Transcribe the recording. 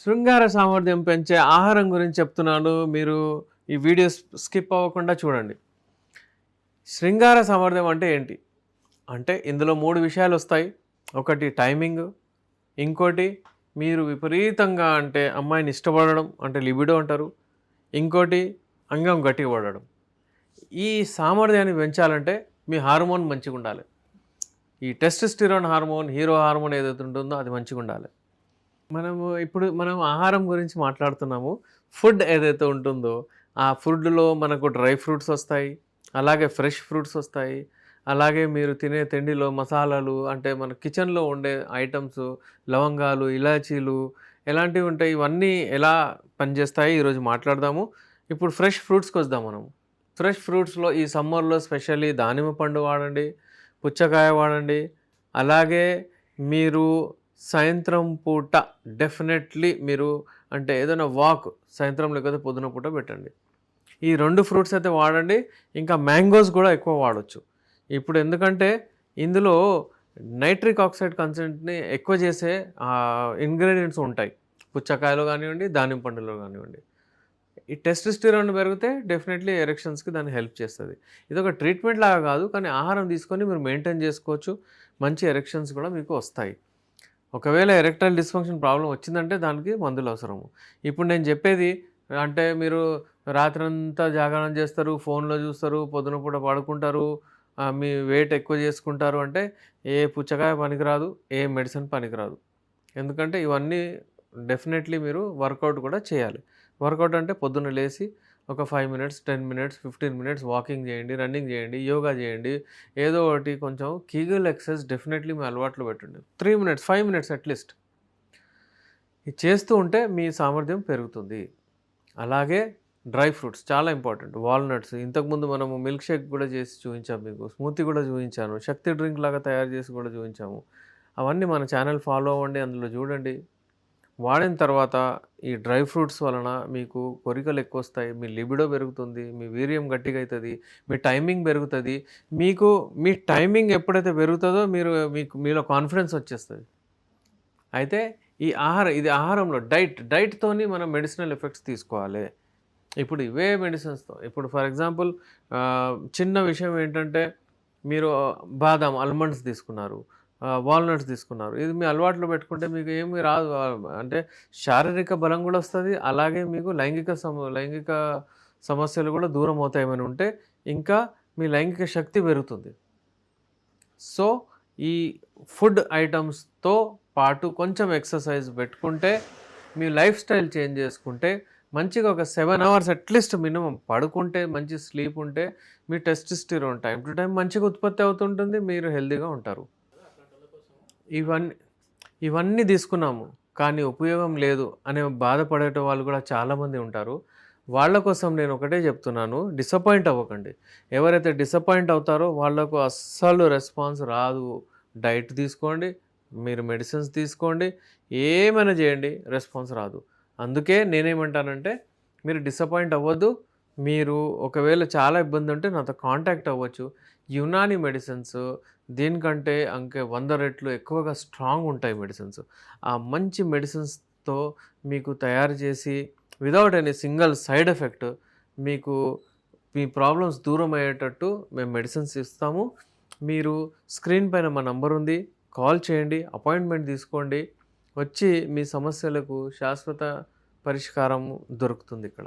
శృంగార సామర్థ్యం పెంచే ఆహారం గురించి చెప్తున్నాను. మీరు ఈ వీడియో స్కిప్ అవ్వకుండా చూడండి. శృంగార సామర్థ్యం అంటే ఏంటి? అంటే ఇందులో 3 విషయాలొస్తాయి. ఒకటి టైమింగు, ఇంకోటి మీరు విపరీతంగా అంటే అమ్మాయిని ఇష్టపడడం అంటే లిబిడో అంటారు. ఇంకోటి అంగం గట్టిగా పడడం. ఈ సామర్థ్యాన్ని పెంచాలంటే మీ హార్మోన్ మంచిగుండాలి. ఈ టెస్టోస్టెరాన్ హార్మోన్, హీరో హార్మోన్ ఏదైతే ఉంటుందో అది మంచిగుండాలి. మనం ఆహారం గురించి మాట్లాడుతున్నాము. ఫుడ్ ఏదైతే ఉంటుందో, ఆ ఫుడ్‌లో మనకు డ్రై ఫ్రూట్స్ ఒస్తాయి. అలాగే ఫ్రెష్ ఫ్రూట్స్ ఒస్తాయి. అలాగే మీరు తినే తిండిలో మసాలాలు అంటే మన కిచెన్‌లో ఉండే ఐటెమ్స్, లవంగాలు, ఇలాచీలు ఎలాంటివి ఉంటాయి, ఇవన్నీ ఎలా పనిచేస్తాయి ఈరోజు మాట్లాడదాము. ఇప్పుడు ఫ్రెష్ ఫ్రూట్స్‌కొద్దాం మనం. ఫ్రెష్ ఫ్రూట్స్‌లో ఈ సమ్మర్‌లో స్పెషల్లీ దానిమ్మ పండు వాడండి, పుచ్చకాయ వాడండి. అలాగే మీరు సాయంత్రం పూట డెఫినెట్‌లీ మీరు అంటే ఏదైనా వాక్ సాయంత్రం లేకపోతే పొద్దున పూట పెట్టండి. ఈ 2 ఫ్రూట్స్ అయితే వాడండి. ఇంకా మ్యాంగోస్ గూడా ఎక్కువ వాడొచ్చు. ఇప్పుడు ఎందుకంటే ఇందులో నైట్రిక్ ఆక్సైడ్ కంటెంట్‌ని ఎక్కువ చేసే ఇంగ్రీడియెంట్స్ ఉంటాయి. పుచ్చకాయలో గానివ్వండి, దానిమ్మ పండులో గానివ్వండి. ఈ టెస్టోస్టెరాన్ పెరిగితే డెఫినెట్‌లీ ఎరెక్షన్స్‌కి దాన్ని హెల్ప్ చేస్తది. ఇదొక ట్రీట్మెంట్ లాగా కాదు. కానీ ఆహారం తీసుకొని మీరు మెయింటైన్ చేసుకోవచ్చు. మంచి ఎరెక్షన్స్ కూడా మీకు వస్తాయి. ఒకవేళ ఎరెక్టైల్ డిస్‌ఫంక్షన్ ప్రాబ్లమ్ వచ్చిందంటే దానికి మందులు అవసరము. ఇప్పుడు నేను చెప్పేది అంటే మీరు రాత్రంతా జాగారం చేస్తారు, ఫోన్‌లో చూస్తారు, పొద్దున పూట పడుకుంటారు, మీ వెయిట్ ఎక్కువ చేసుకుంటారు అంటే ఏ పుచ్చకాయ పనికిరాదు, ఏ మెడిసిన్ పనికిరాదు. ఎందుకంటే ఇవన్నీ డెఫినెట్‌లీ మీరు వర్కౌట్ కూడా చేయాలి. వర్కౌట్ అంటే పొద్దున్న లేసి ఒక 5 మినిట్స్, 10 మినిట్స్, 15 మినిట్స్ వాకింగ్ చేయండి, రన్నింగ్ చేయండి, యోగా చేయండి. ఏదో ఒకటి కొంచెం కీగల్ ఎక్సర్సైజ్ డెఫినెట్‌లీ మీ అలవాట్లో పెట్టండి. 3 మినిట్స్, 5 మినిట్స్ అట్‌లీస్ట్. ఇది చేస్తూ ఉంటే మీ సామర్థ్యం పెరుగుతుంది. అలాగే డ్రై ఫ్రూట్స్ చాలా ఇంపార్టెంట్. వాల్‌నట్స్ ఇంతకుముందు మనము మిల్క్ షేక్ కూడా చేసి చూయించాం మీకు. స్మూతీ కూడా చూయించాను. శక్తి డ్రింక్ లాగా తయారు చేసి కూడా చూయించాము. అవన్నీ మన ఛానెల్ ఫాలో అవ్వండి. అందులో చూడండి. వాడిన తర్వాత ఈ డ్రై ఫ్రూట్స్ వలన మీకు కోరికలు ఎక్కువొస్తాయి. మీ లిబిడో పెరుగుతుంది. మీ వీర్యం గట్టిగా అయితది. మీ టైమింగ్ పెరుగుతది. మీ టైమింగ్ ఎప్పుడైతే పెరుగుతదో మీలో కాన్ఫిడెన్స్ వచ్చేస్తది. అయితే ఇది ఆహారంలో డైట్‌తోని మనం మెడిసినల్ ఎఫెక్ట్స్ తీసుకోవాలి. ఇప్పుడు ఇవే మెడిసిన్స్‌తో ఇప్పుడు ఫర్ ఎగ్జాంపుల్ చిన్న విషయం ఏంటంటే మీరు బాదాం, ఆల్మండ్స్ తీసుకున్నారు. వాల్‌నట్స్ తీసుకున్నారు. ఇది మీ అలవాట్లో పెట్టుకుంటే మీకు ఏమి రాదు. అంటే శారీరక బలం గూడా వస్తది. అలాగే మీకు లైంగిక సమస్యలు గూడా దూరం అవుతాయి ఏమైనా ఉంటే. ఇంకా మీ లైంగిక శక్తి పెరుగుతుంది. సో, ఈ ఫుడ్ ఐటమ్స్‌తో పాటు కొంచెం ఎక్సర్సైజ్ పెట్టుకుంటే, మీ లైఫ్ స్టైల్ చేంజ్ చేసుకుంటే, మంచిగా ఒక 7 అవర్స్ అట్‌లీస్ట్ మినిమమ్ పడుకుంటే, మంచి స్లీప్ ఉంటే, మీ టెస్టోస్టెరాన్ టైమ్ టు టైమ్ మంచిగా ఉత్పత్తి అవుతుంటుంది. మీరు హెల్తీగా ఉంటారు. ఇవన్నీ ఇవన్నీ తీసుకున్నాము. కానీ ఉపయోగం లేదు అనే బాధపడేట వాళ్ళు కూడా చాలామంది ఉంటారు. వాళ్ళ కోసం నేను ఒకటే చెప్తున్నాను. డిసప్పాయింట్ అవ్వకండి. ఎవరైతే డిసప్పాయింట్ అవుతారో వాళ్ళకు అస్సలు రెస్పాన్స్ రాదు. డైట్ తీసుకోండి, మీరు మెడిసిన్స్ తీసుకోండి, ఏమైనా చేయండి రెస్పాన్స్ రాదు. అందుకే నేనేమంటానంటే మీరు డిసప్పాయింట్ అవ్వద్దు. మీరు ఒకవేళ చాలా ఇబ్బంది ఉంటే నాతో కాంటాక్ట్ అవ్వచ్చు. యునాని మెడిసిన్స్ దీనికంటే 100 రెట్లు ఎక్కువగా స్ట్రాంగ్ ఉంటాయి మెడిసిన్స్. ఆ మంచి మెడిసిన్స్‌తో మీకు తయారు చేసి without any single side effect మీకు మీ ప్రాబ్లమ్స్ దూరం అయ్యేటట్టు మేము మెడిసిన్స్ ఇస్తాము. మీరు స్క్రీన్ పైన మా నంబర్ ఉంది. కాల్ చేయండి. అపాయింట్మెంట్ తీసుకోండి. వచ్చి మీ సమస్యలకు శాశ్వత పరిష్కారం దొరుకుతుంది ఇక్కడ.